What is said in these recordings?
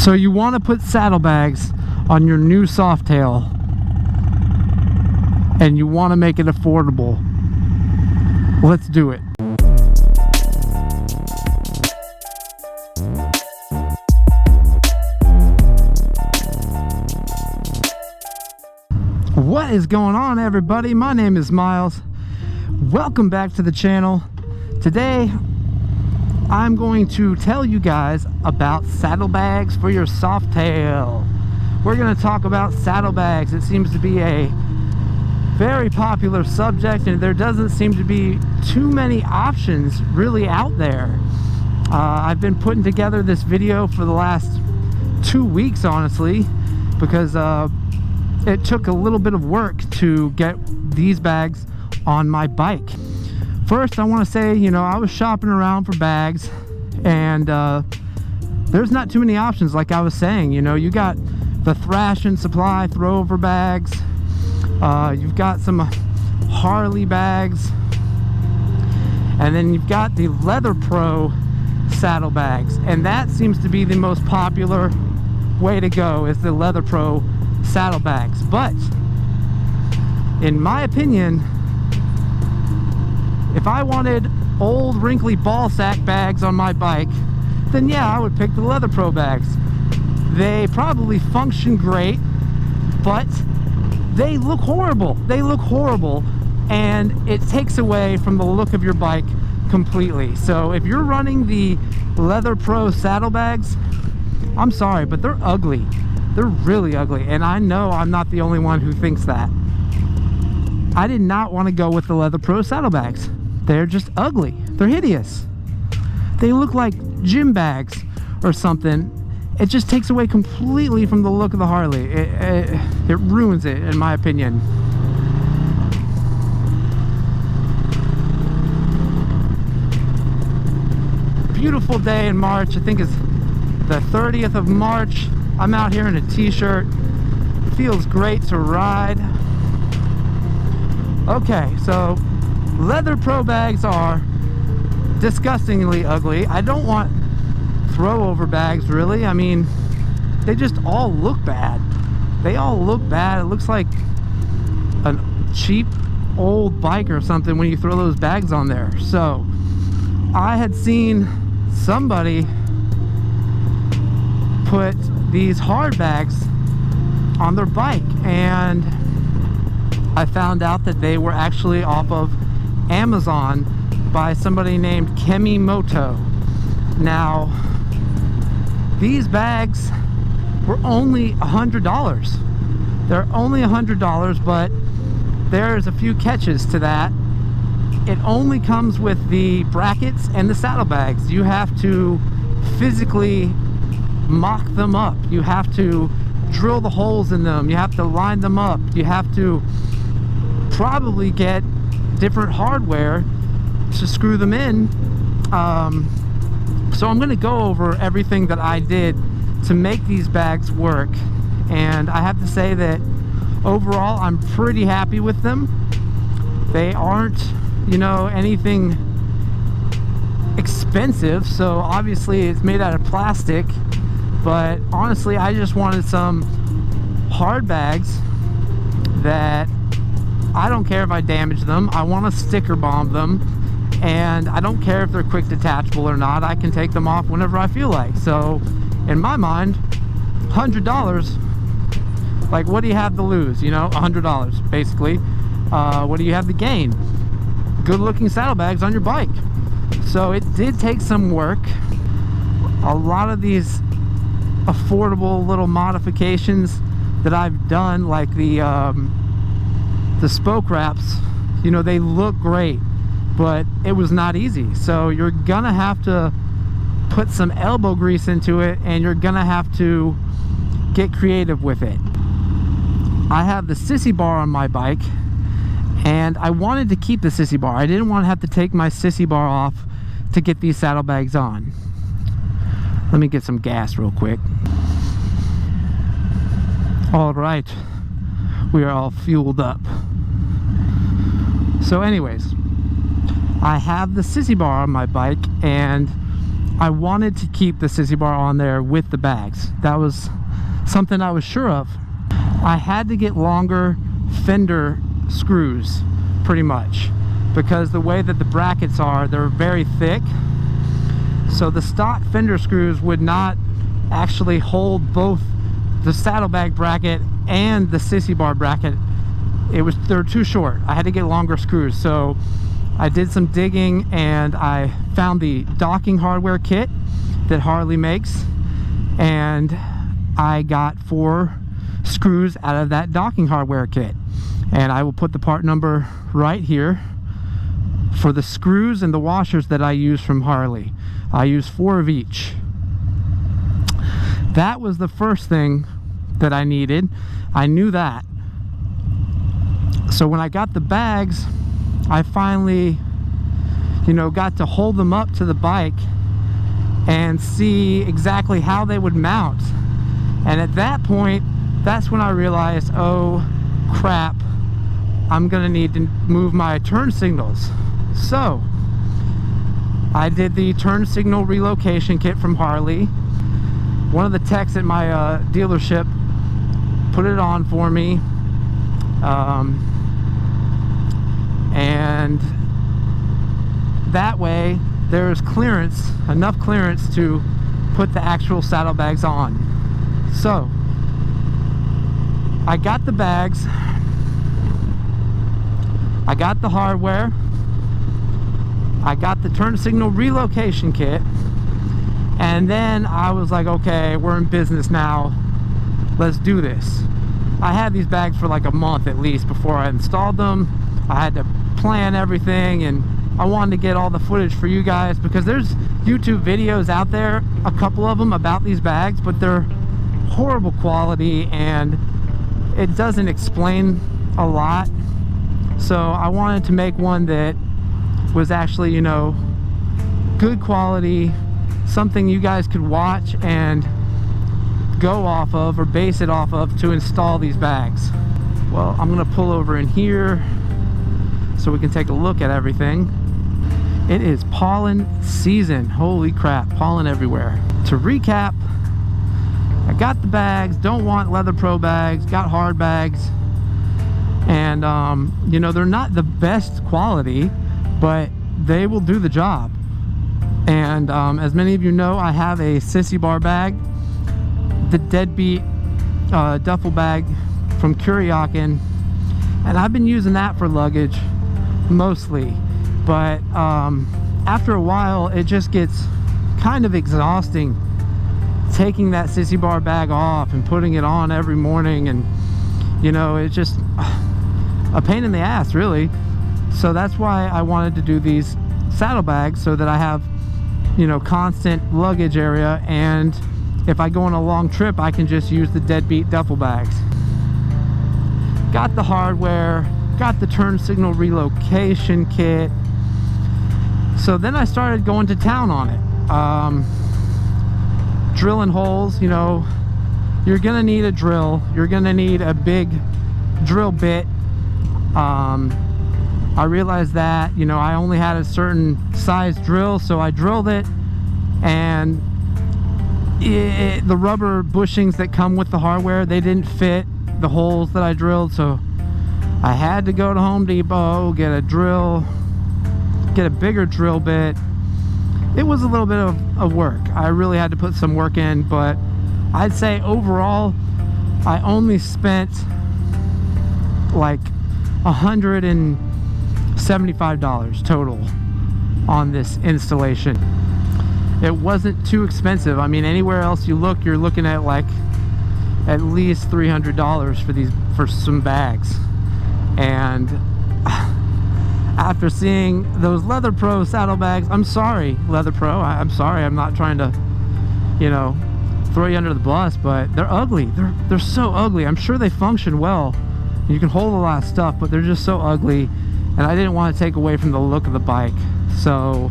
So you want to put saddlebags on your new Softail, and you want to make it affordable. Let's do it. What is going on, everybody? My name is Miles. Welcome back to the channel. Today I'm going to tell you guys about saddlebags for your Softail. We're going to talk about saddlebags. It seems to be a very popular subject, and there doesn't seem to be too many options really out there. I've been putting together this video for the last 2 weeks, honestly, because it took a little bit of work to get these bags on my bike. First, I want to say, I was shopping around for bags, and there's not too many options. Like I was saying, you got the Thrash and Supply throwover bags, you've got some Harley bags, and then you've got the Leather Pro saddlebags, and that seems to be the most popular way to go, is the Leather Pro saddlebags. But in my opinion, if I wanted old wrinkly ball sack bags on my bike, then yeah, I would pick the Leather Pro bags. They probably function great, but they look horrible. They look horrible, and it takes away from the look of your bike completely. So if you're running the Leather Pro saddlebags, I'm sorry, but they're ugly. They're really ugly, and I know I'm not the only one who thinks that. I did not want to go with the Leather Pro saddlebags. They're just ugly. They're hideous. They look like gym bags or something. It just takes away completely from the look of the Harley. It ruins it, in my opinion. Beautiful day in March. I think it's the 30th of March. I'm out here in a t-shirt. It feels great to ride. Okay, so Leather Pro bags are disgustingly ugly. I don't want throwover bags, really. I mean, they just all look bad. They all look bad. It looks like a cheap old bike or something when you throw those bags on there. So I had seen somebody put these hard bags on their bike, and I found out that they were actually off of Amazon by somebody named Kemimoto. Now, these bags were only $100. They're only $100, but there's a few catches to that. It only comes with the brackets and the saddlebags. You have to physically mock them up. You have to drill the holes in them. You have to line them up. You have to probably get different hardware to screw them in. So I'm going to go over everything that I did to make these bags work, and I have to say that overall I'm pretty happy with them. They aren't, anything expensive, so obviously it's made out of plastic, but honestly I just wanted some hard bags that I don't care if I damage them. I want to sticker bomb them, and I don't care if they're quick detachable or not. I can take them off whenever I feel like. So in my mind, $100, like, what do you have to lose? $100 basically. What do you have to gain? Good looking saddlebags on your bike. So it did take some work. A lot of these affordable little modifications that I've done, like the spoke wraps, they look great, but it was not easy. So you're gonna have to put some elbow grease into it, and you're gonna have to get creative with it. I have the sissy bar on my bike, and I wanted to keep the sissy bar. I didn't want to have to take my sissy bar off to get these saddlebags on. Let me get some gas real quick. All right, we are all fueled up. So anyways, I have the sissy bar on my bike, and I wanted to keep the sissy bar on there with the bags. That was something I was sure of. I had to get longer Fender screws, pretty much, because the way that the brackets are, they're very thick. So the stock Fender screws would not actually hold both the saddlebag bracket and the sissy bar bracket. They're too short. I had to get longer screws. So I did some digging and I found the docking hardware kit that Harley makes, and I got 4 screws out of that docking hardware kit, and I will put the part number right here for the screws and the washers that I use from Harley. I use 4 of each. That was the first thing that I needed. I knew that. So when I got the bags, I finally, got to hold them up to the bike and see exactly how they would mount. And at that point, that's when I realized, oh crap, I'm gonna need to move my turn signals. So I did the turn signal relocation kit from Harley. One of the techs at my dealership put it on for me, and that way there's clearance, enough clearance to put the actual saddlebags on. So I got the bags, I got the hardware, I got the turn signal relocation kit, and then I was like, okay, we're in business now, let's do this. I had these bags for like a month at least before I installed them. I had to plan everything, and I wanted to get all the footage for you guys, because there's YouTube videos out there, a couple of them, about these bags, but they're horrible quality and it doesn't explain a lot. So I wanted to make one that was actually, good quality, something you guys could watch and go off of or base it off of to install these bags. Well, I'm gonna pull over in here so we can take a look at everything. It is pollen season. Holy crap, pollen everywhere. To recap, I got the bags, don't want Leather Pro bags, got hard bags, and they're not the best quality, but they will do the job. And as many of you know, I have a sissy bar bag, the Deadbeat duffel bag from Kuryakin, and I've been using that for luggage mostly, but after a while it just gets kind of exhausting taking that sissy bar bag off and putting it on every morning, and it's just a pain in the ass, really. So that's why I wanted to do these saddlebags, so that I have constant luggage area, and if I go on a long trip I can just use the Deadbeat duffel bags. Got the hardware, got the turn signal relocation kit. So then I started going to town on it, drilling holes. You're gonna need a drill, you're gonna need a big drill bit. I realized that I only had a certain size drill, so I drilled it, and the rubber bushings that come with the hardware, they didn't fit the holes that I drilled, so I had to go to Home Depot, get a drill, get a bigger drill bit. It was a little bit of work. I really had to put some work in, but I'd say overall I only spent like $175 total on this installation. It wasn't too expensive. I mean, anywhere else you look, you're looking at like at least $300 for some bags. And after seeing those Leather Pro saddlebags, I'm sorry, Leather Pro, I'm sorry, I'm not trying to throw you under the bus, but they're ugly. They're so ugly. I'm sure they function well, you can hold a lot of stuff, but they're just so ugly, and I didn't want to take away from the look of the bike. So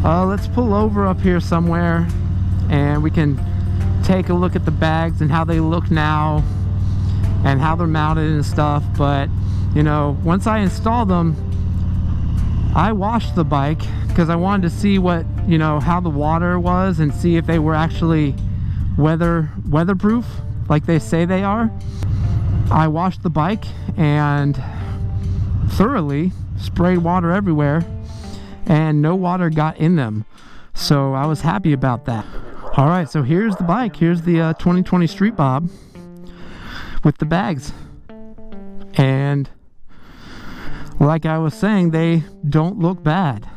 let's pull over up here somewhere and we can take a look at the bags and how they look now and how they're mounted and stuff. But once I installed them, I washed the bike because I wanted to see what you know, how the water was and see if they were actually weatherproof like they say they are. I washed the bike and thoroughly sprayed water everywhere, and no water got in them, so I was happy about that. All right, so here's the bike. Here's the 2020 Street Bob with the bags, and like I was saying, they don't look bad.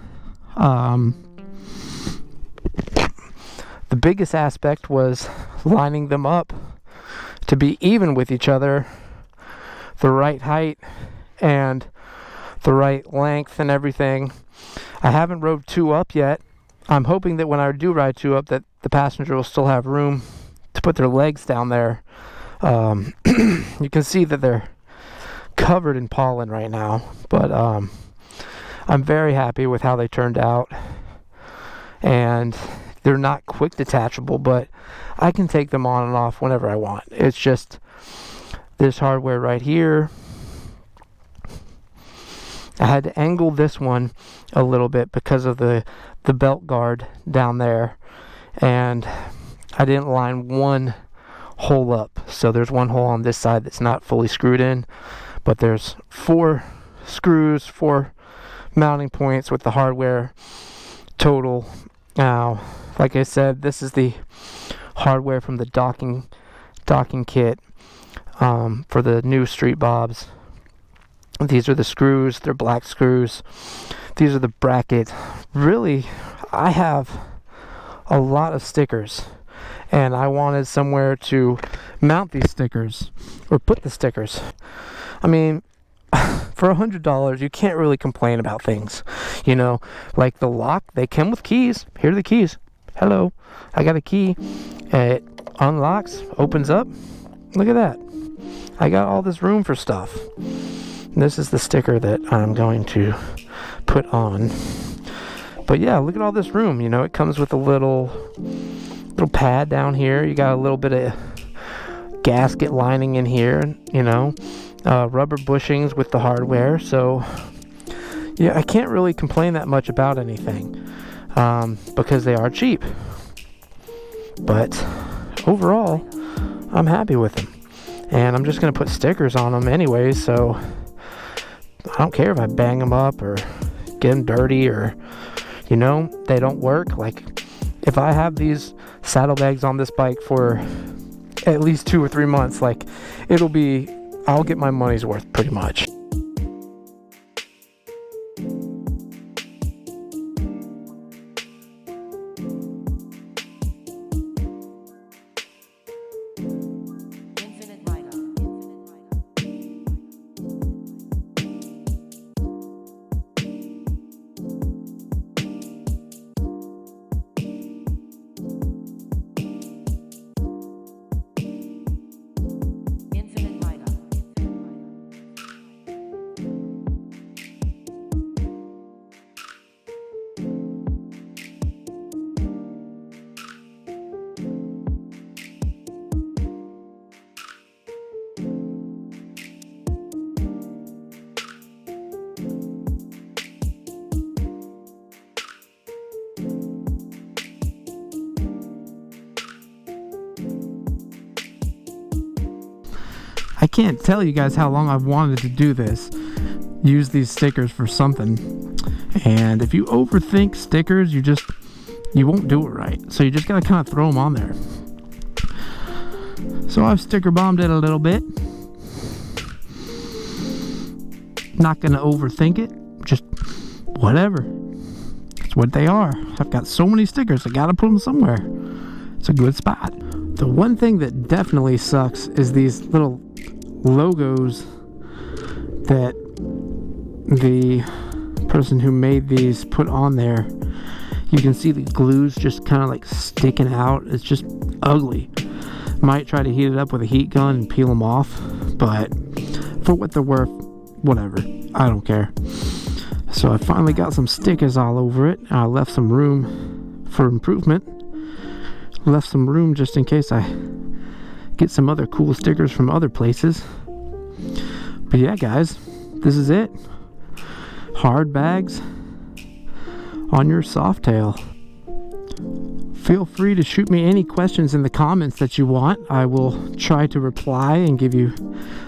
The biggest aspect was lining them up to be even with each other, the right height and the right length and everything. I haven't rode two up yet. I'm hoping that when I do ride two up that the passenger will still have room to put their legs down there. You can see that they're covered in pollen right now, but I'm very happy with how they turned out, and they're not quick detachable, but I can take them on and off whenever I want. It's just this hardware right here. I had to angle this one a little bit because of the belt guard down there, and I didn't line one hole up. So there's one hole on this side that's not fully screwed in, but there's 4 screws, 4 mounting points with the hardware total. Now, like I said, this is the hardware from the docking kit for the new Street Bobs. These are the screws. They're black screws. These are the brackets. Really, I have a lot of stickers, and I wanted somewhere to mount these stickers or put the stickers. I mean, for $100, you can't really complain about things, you know, like the lock. They come with keys. Here are the keys. Hello, I got a key. It unlocks, opens up. Look at that. I got all this room for stuff. This is the sticker that I'm going to put on. But yeah, look at all this room. You know, it comes with a little pad down here. You got a little bit of gasket lining in here, you know, rubber bushings with the hardware. So yeah, I can't really complain that much about anything, because they are cheap. But overall, I'm happy with them, and I'm just gonna put stickers on them anyway, so I don't care if I bang them up or get them dirty, or, you know, they don't work. Like, if I have these saddlebags on this bike for at least 2 or 3 months, like, I'll get my money's worth pretty much. I can't tell you guys how long I've wanted to do this. Use these stickers for something. And if you overthink stickers, you won't do it right. So you just gotta kind of throw them on there. So I've sticker bombed it a little bit. Not gonna overthink it. Just whatever. It's what they are. I've got so many stickers, I gotta put them somewhere. It's a good spot. The one thing that definitely sucks is these little logos that the person who made these put on there. You can see the glue's just kind of like sticking out. It's just ugly. Might try to heat it up with a heat gun and peel them off, but for what they're worth, whatever. I don't care. So I finally got some stickers all over it. I left some room for improvement. Left some room just in case I get some other cool stickers from other places. But yeah, guys, this is it. Hard bags on your Softail. Feel free to shoot me any questions in the comments that you want. I will try to reply and give you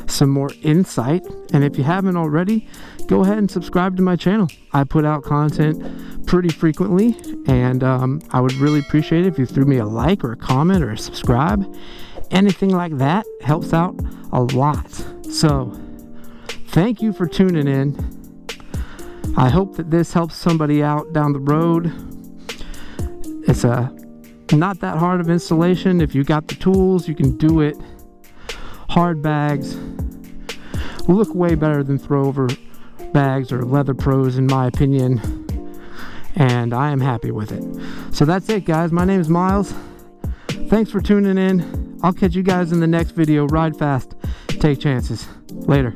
some more insight. And if you haven't already, go ahead and subscribe to my channel. I put out content pretty frequently, and I would really appreciate it if you threw me a like or a comment or a subscribe. Anything like that helps out a lot. So thank you for tuning in. I hope that this helps somebody out down the road. It's not that hard of installation. If you got the tools, you can do it. Hard bags look way better than throw over bags or leather pros, in my opinion, and I am happy with it. So that's it, guys. My name is Miles. Thanks for tuning in. I'll catch you guys in the next video. Ride fast, take chances. Later.